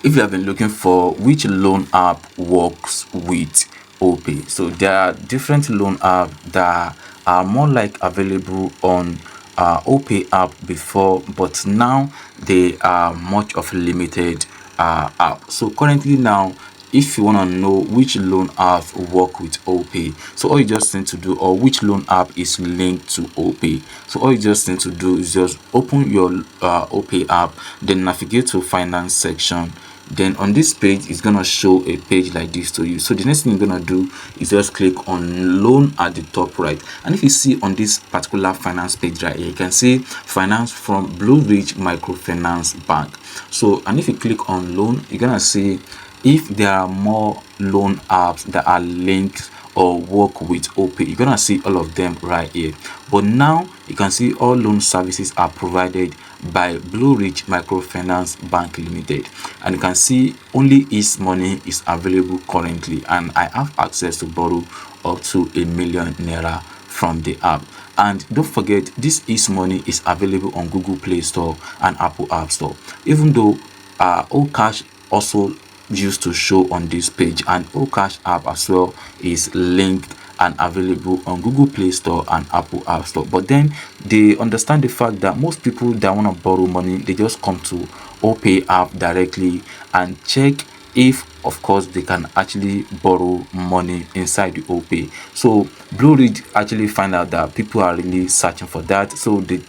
if you have been looking for which loan app works with Opay, so there are different loan apps that are more like available on Opay app before, but now they are much of limited app. So currently now, if you want to know which loan app work with Opay, so all you just need to do, or which loan app is linked to Opay, so all you just need to do is just open your Opay app, then navigate to finance section. Then on this page, it's gonna show a page like this to you. So the next thing you're gonna do is just click on loan at the top right, and if you see on this particular finance page right here, you can see finance from Blue Ridge Microfinance Bank. So, and if you click on loan, you're gonna see if there are more loan apps that are linked or work with Opay. You're gonna see all of them right here. But now you can see all loan services are provided by Blue Ridge Microfinance Bank Limited, and you can see only East Money is available currently, and I have access to borrow up to ₦1,000,000 from the app. And don't forget, this East Money is available on Google Play Store and Apple App Store, even though Okash also used to show on this page, and Okash app as well is linked and available on Google Play Store and Apple App Store. But then they understand the fact that most people that want to borrow money, they just come to Opay app directly and check if of course they can actually borrow money inside the Opay. So Blue Ridge actually find out that people are really searching for that, so they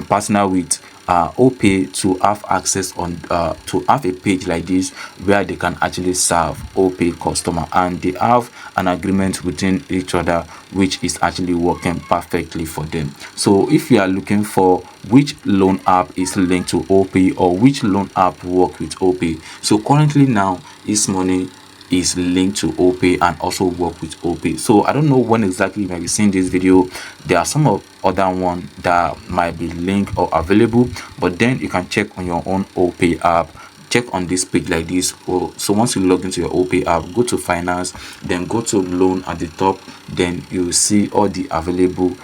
partner with Opay to have access on to have a page like this where they can actually serve Opay customer, and they have an agreement within each other which is actually working perfectly for them. So if you are looking for which loan app is linked to Opay or which loan app work with Opay, so currently now East Money is linked to Opay and also work with Opay. So I don't know when exactly you might be seeing this video. There are some of other one that might be linked or available, but then you can check on your own Opay app. Check on this page like this. So once you log into your Opay app, go to finance, then go to loan at the top, then you will see all the available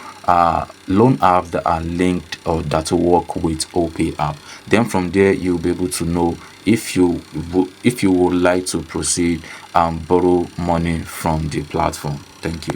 loan apps that are linked or that will work with Opay app. Then from there you'll be able to know if you would like to proceed and borrow money from the platform. Thank you.